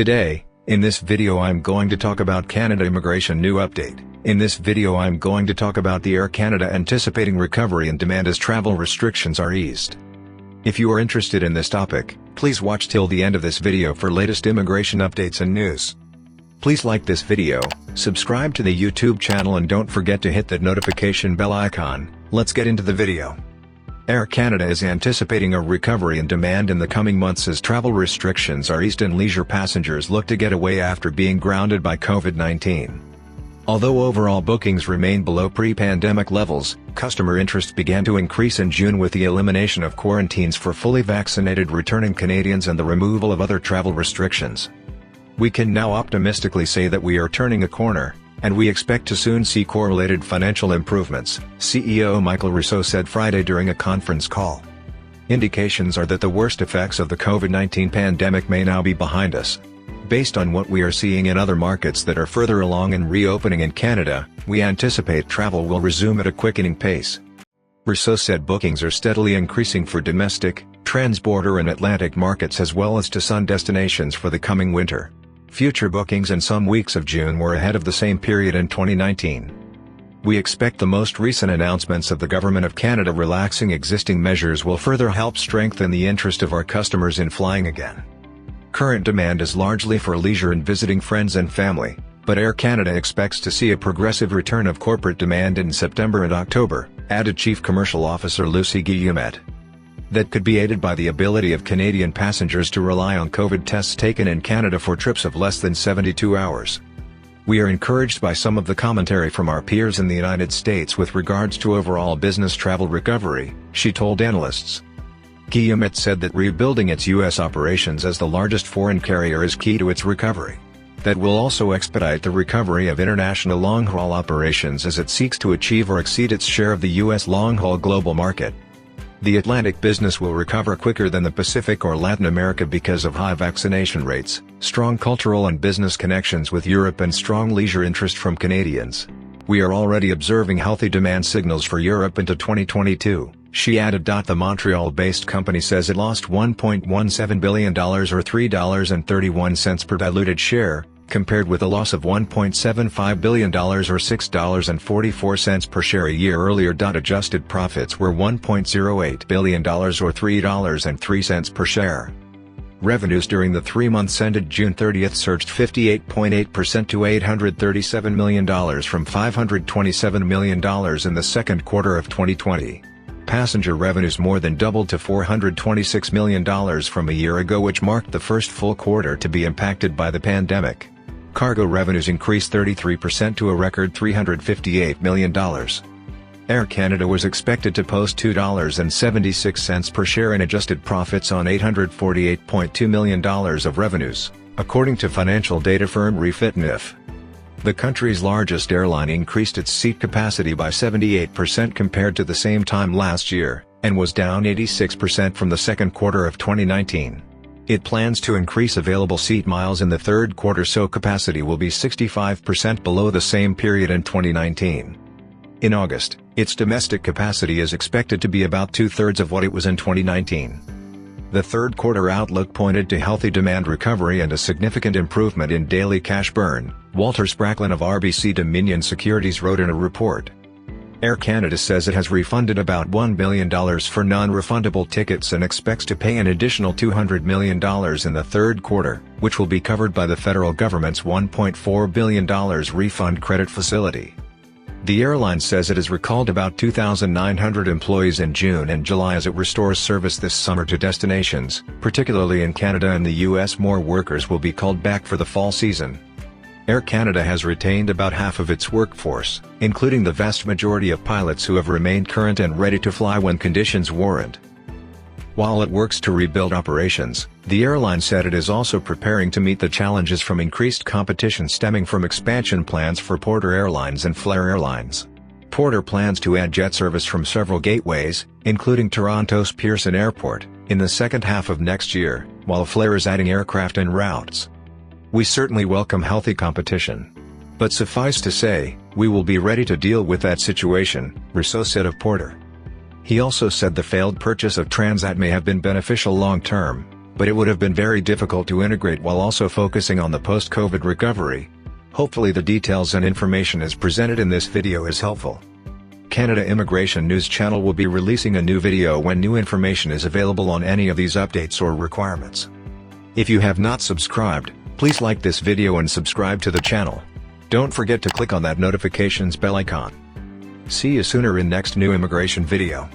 Today, in this video I'm going to talk about Canada immigration new update. In this video I'm going to talk about the Air Canada anticipating recovery in demand as travel restrictions are eased. If you are interested in this topic, please watch till the end of this video for latest immigration updates and news. Please like this video, subscribe to the YouTube channel and don't forget to hit that notification bell icon. Let's get into the video. Air Canada is anticipating a recovery in demand in the coming months as travel restrictions are eased and leisure passengers look to get away after being grounded by COVID-19. Although overall bookings remain below pre-pandemic levels, customer interest began to increase in June with the elimination of quarantines for fully vaccinated returning Canadians and the removal of other travel restrictions. We can now optimistically say that we are turning a corner, and we expect to soon see correlated financial improvements, CEO Michael Rousseau said Friday during a conference call. Indications are that the worst effects of the COVID-19 pandemic may now be behind us. Based on what we are seeing in other markets that are further along in reopening in Canada, we anticipate travel will resume at a quickening pace. Rousseau said bookings are steadily increasing for domestic, transborder and Atlantic markets as well as to sun destinations for the coming winter. Future bookings in some weeks of June were ahead of the same period in 2019. We expect the most recent announcements of the Government of Canada relaxing existing measures will further help strengthen the interest of our customers in flying again. Current demand is largely for leisure and visiting friends and family, but Air Canada expects to see a progressive return of corporate demand in September and October, added Chief Commercial Officer Lucie Guillemette. That could be aided by the ability of Canadian passengers to rely on COVID tests taken in Canada for trips of less than 72 hours. We are encouraged by some of the commentary from our peers in the United States with regards to overall business travel recovery, she told analysts. Guillemette said that rebuilding its U.S. operations as the largest foreign carrier is key to its recovery. That will also expedite the recovery of international long-haul operations as it seeks to achieve or exceed its share of the U.S. long-haul global market. The Atlantic business will recover quicker than the Pacific or Latin America because of high vaccination rates, strong cultural and business connections with Europe and strong leisure interest from Canadians. We are already observing healthy demand signals for Europe into 2022, she added. The Montreal-based company says it lost $1.17 billion or $3.31 per diluted share, compared with a loss of $1.75 billion or $6.44 per share a year earlier. Adjusted profits were $1.08 billion or $3.03 per share. Revenues during the 3 months ended June 30 surged 58.8% to $837 million from $527 million in the second quarter of 2020. Passenger revenues more than doubled to $426 million from a year ago, which marked the first full quarter to be impacted by the pandemic. Cargo revenues increased 33% to a record $358 million. Air Canada was expected to post $2.76 per share in adjusted profits on $848.2 million of revenues, according to financial data firm Refitnif. The country's largest airline increased its seat capacity by 78% compared to the same time last year, and was down 86% from the second quarter of 2019. It plans to increase available seat miles in the third quarter, so capacity will be 65% below the same period in 2019. In August, its domestic capacity is expected to be about two-thirds of what it was in 2019. The third quarter outlook pointed to healthy demand recovery and a significant improvement in daily cash burn, Walter Spracklin of RBC Dominion Securities wrote in a report. Air Canada says it has refunded about $1 billion for non-refundable tickets and expects to pay an additional $200 million in the third quarter, which will be covered by the federal government's $1.4 billion refund credit facility. The airline says it has recalled about 2,900 employees in June and July as it restores service this summer to destinations, particularly in Canada and the U.S. More workers will be called back for the fall season. Air Canada has retained about half of its workforce, including the vast majority of pilots who have remained current and ready to fly when conditions warrant. While it works to rebuild operations, the airline said it is also preparing to meet the challenges from increased competition stemming from expansion plans for Porter Airlines and Flair Airlines. Porter plans to add jet service from several gateways, including Toronto's Pearson Airport, in the second half of next year, while Flair is adding aircraft and routes. We certainly welcome healthy competition. But suffice to say, we will be ready to deal with that situation, Rousseau said of Porter. He also said the failed purchase of Transat may have been beneficial long-term, but it would have been very difficult to integrate while also focusing on the post-COVID recovery. Hopefully the details and information as presented in this video is helpful. Canada Immigration News Channel will be releasing a new video when new information is available on any of these updates or requirements. If you have not subscribed, please like this video and subscribe to the channel. Don't forget to click on that notifications bell icon. See you sooner in next new immigration video.